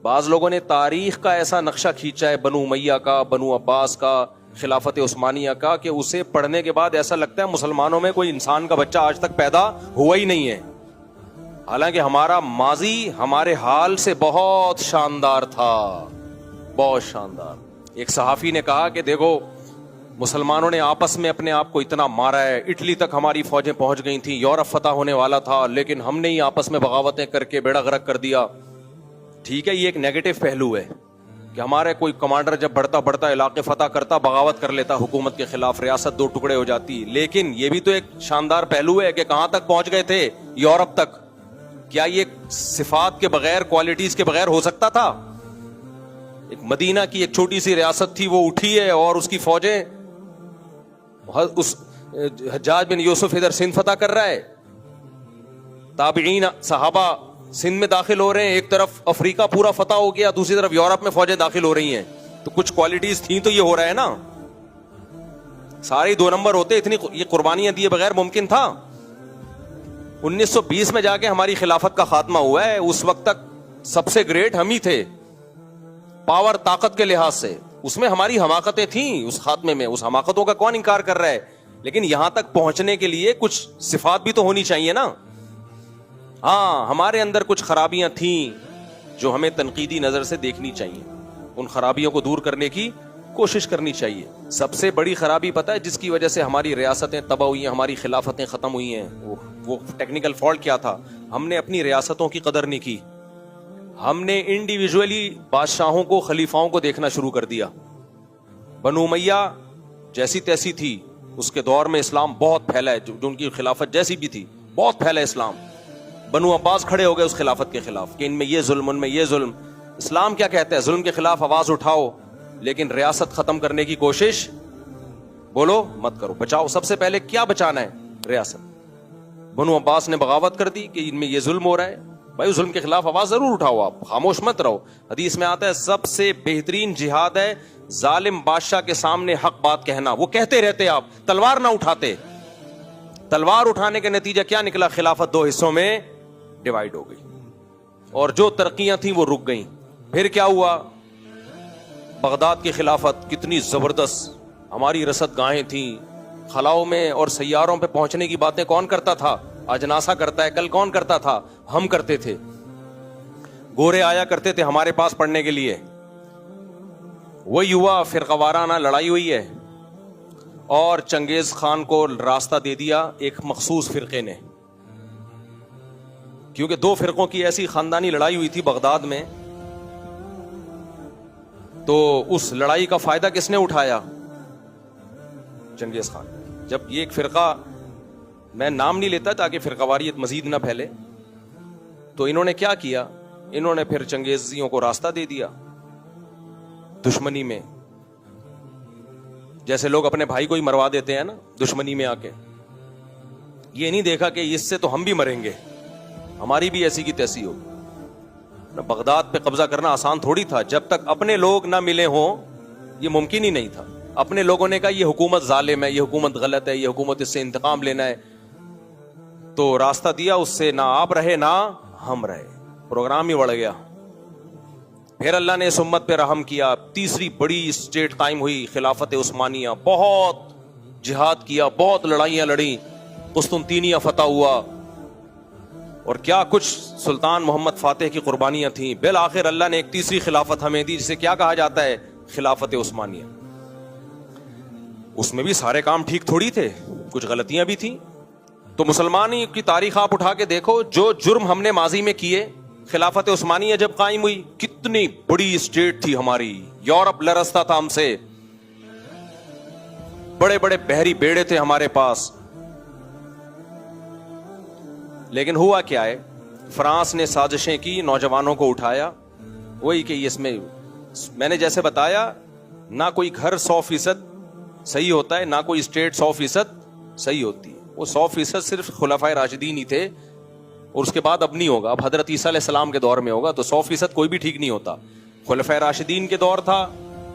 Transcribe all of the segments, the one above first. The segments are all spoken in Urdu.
بعض لوگوں نے تاریخ کا ایسا نقشہ کھینچا ہے بنو امیہ کا, بنو عباس کا, خلافت عثمانیہ کا, کہ اسے پڑھنے کے بعد ایسا لگتا ہے مسلمانوں میں کوئی انسان کا بچہ آج تک پیدا ہوا ہی نہیں ہے. حالانکہ ہمارا ماضی ہمارے حال سے بہت شاندار تھا, بہت شاندار. ایک صحافی نے کہا کہ دیکھو مسلمانوں نے آپس میں اپنے آپ کو اتنا مارا ہے, اٹلی تک ہماری فوجیں پہنچ گئی تھیں, یورپ فتح ہونے والا تھا, لیکن ہم نے ہی آپس میں بغاوتیں کر کے بیڑا غرق کر دیا. ٹھیک ہے, یہ ایک نیگیٹو پہلو ہے کہ ہمارے کوئی کمانڈر جب بڑھتا علاقے فتح کرتا, بغاوت کر لیتا حکومت کے خلاف, ریاست دو ٹکڑے ہو جاتی. لیکن یہ بھی تو ایک شاندار پہلو ہے کہ کہاں تک پہنچ گئے تھے, یورپ تک. کیا یہ صفات کے بغیر, کوالٹیز کے بغیر ہو سکتا تھا؟ ایک مدینہ کی ایک چھوٹی سی ریاست تھی, وہ اٹھی ہے اور اس کی فوجیں, اس حجاج بن یوسف ادھر سندھ فتح کر رہا ہے, تابعین صحابہ سندھ میں داخل ہو رہے ہیں, ایک طرف افریقہ پورا فتح ہو گیا, دوسری طرف یورپ میں فوجیں داخل ہو رہی ہیں. تو کچھ کوالٹیز تھیں تو یہ ہو رہا ہے نا. سارے 2 نمبر ہوتے, اتنی یہ قربانیاں دیے بغیر ممکن تھا؟ 1920 میں جا کے ہماری خلافت کا خاتمہ ہوا ہے. اس وقت تک سب سے گریٹ ہم ہی تھے پاور, طاقت کے لحاظ سے. اس میں ہماری حماقتیں تھیں, اس خاتمے میں, اس حماقتوں کا کون انکار کر رہا ہے؟ لیکن یہاں تک پہنچنے کے لیے کچھ صفات بھی تو ہونی چاہیے نا. ہاں, ہمارے اندر کچھ خرابیاں تھیں جو ہمیں تنقیدی نظر سے دیکھنی چاہیے, ان خرابیوں کو دور کرنے کی کوشش کرنی چاہیے. سب سے بڑی خرابی پتہ ہے جس کی وجہ سے ہماری ریاستیں تباہ ہوئی ہیں, ہماری خلافتیں ختم ہوئی ہیں, وہ ٹیکنیکل فالٹ کیا تھا؟ ہم نے اپنی ریاستوں کی قدر نہیں کی. ہم نے انڈیویجولی بادشاہوں کو, خلیفاؤں کو دیکھنا شروع کر دیا. بنو امیہ جیسی تیسی تھی, اس کے دور میں اسلام بہت پھیلا ہے, جو ان کی خلافت جیسی بھی تھی بہت پھیلا اسلام. بنو عباس کھڑے ہو گئے اس خلافت کے خلاف کہ ان میں یہ ظلم, ان میں یہ ظلم. اسلام کیا کہتا ہے؟ ظلم کے خلاف آواز اٹھاؤ, لیکن ریاست ختم کرنے کی کوشش بولو مت کرو, بچاؤ. سب سے پہلے کیا بچانا ہے؟ ریاست. بنو عباس نے بغاوت کر دی کہ ان میں یہ ظلم ہو رہا ہے. بھائی ظلم کے خلاف آواز ضرور اٹھاؤ, آپ خاموش مت رہو. حدیث میں آتا ہے سب سے بہترین جہاد ہے ظالم بادشاہ کے سامنے حق بات کہنا. وہ کہتے رہتے, آپ تلوار نہ اٹھاتے. تلوار اٹھانے کے نتیجہ کیا نکلا؟ خلافت 2 حصوں میں ڈیوائیڈ ہو گئی, اور جو ترقیاں تھیں وہ رک گئیں. پھر کیا ہوا؟ بغداد کی خلافت کتنی زبردست, ہماری رصد گاہیں تھیں, خلاؤں میں اور سیاروں پہ پہنچنے کی باتیں کون کرتا تھا؟ آج ناسا کرتا ہے, کل کون کرتا تھا؟ ہم کرتے تھے. گورے آیا کرتے تھے ہمارے پاس پڑھنے کے لیے. وہی ہوا, فرقہ وارانہ لڑائی ہوئی ہے, اور چنگیز خان کو راستہ دے دیا ایک مخصوص فرقے نے, کیونکہ 2 فرقوں کی ایسی خاندانی لڑائی ہوئی تھی بغداد میں. تو اس لڑائی کا فائدہ کس نے اٹھایا؟ چنگیز خان. جب یہ ایک فرقہ, میں نام نہیں لیتا تاکہ فرقہ واریت مزید نہ پھیلے, تو انہوں نے کیا کیا؟ انہوں نے پھر چنگیزیوں کو راستہ دے دیا دشمنی میں. جیسے لوگ اپنے بھائی کو ہی مروا دیتے ہیں نا دشمنی میں آ کے. یہ نہیں دیکھا کہ اس سے تو ہم بھی مریں گے, ہماری بھی ایسی کی تیسی ہوگی. بغداد پہ قبضہ کرنا آسان تھوڑی تھا, جب تک اپنے لوگ نہ ملے ہوں یہ ممکن ہی نہیں تھا. اپنے لوگوں نے کہا یہ حکومت ظالم ہے, یہ حکومت غلط ہے, یہ حکومت اس سے انتقام لینا ہے, تو راستہ دیا, اس سے نہ آپ رہے نہ ہم رہے, پروگرام ہی بڑھ گیا. پھر اللہ نے اس امت پہ رحم کیا, تیسری بڑی اسٹیٹ قائم ہوئی خلافت عثمانیہ. بہت جہاد کیا, بہت لڑائیاں لڑی, قسطنطینیہ فتح ہوا, اور کیا کچھ سلطان محمد فاتح کی قربانیاں تھیں. بالآخر اللہ نے ایک تیسری خلافت ہمیں دی جسے کیا کہا جاتا ہے؟ خلافت عثمانیہ. اس میں بھی سارے کام ٹھیک تھوڑی تھے, کچھ غلطیاں بھی تھیں. تو مسلمانی کی تاریخ آپ اٹھا کے دیکھو, جو جرم ہم نے ماضی میں کیے, خلافت عثمانیہ جب قائم ہوئی کتنی بڑی اسٹیٹ تھی ہماری, یورپ لرزتا تھا ہم سے, بڑے بڑے بحری بیڑے تھے ہمارے پاس. لیکن ہوا کیا ہے؟ فرانس نے سازشیں کی, نوجوانوں کو اٹھایا, وہی کہ اس میں نے جیسے بتایا, نہ کوئی گھر 100% صحیح ہوتا ہے, نہ کوئی اسٹیٹ 100% صحیح ہوتی ہے. وہ 100% صرف خلفائے راشدین ہی تھے, اور اس کے بعد اب نہیں ہوگا. اب حضرت عیسیٰ علیہ السلام کے دور میں ہوگا, تو 100% کوئی بھی ٹھیک نہیں ہوتا. خلفائے راشدین کے دور تھا,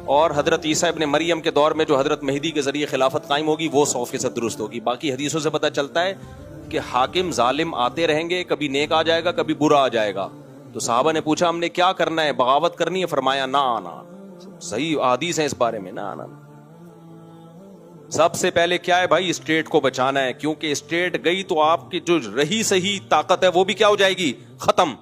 اور حضرت عیسیٰ ابن مریم کے دور میں جو حضرت مہدی کے ذریعے خلافت قائم ہوگی وہ 100% درست ہوگی. باقی حدیثوں سے پتہ چلتا ہے کہ حاکم ظالم آتے رہیں گے, کبھی نیک آ جائے گا, کبھی برا آ جائے گا. تو صحابہ نے پوچھا ہم نے کیا کرنا ہے, بغاوت کرنی ہے؟ فرمایا نا نا, صحیح احادیث ہیں اس بارے میں, نا نا. سب سے پہلے کیا ہے بھائی, اسٹیٹ کو بچانا ہے, کیونکہ اسٹیٹ گئی تو آپ کی جو رہی صحیح طاقت ہے وہ بھی کیا ہو جائے گی, ختم.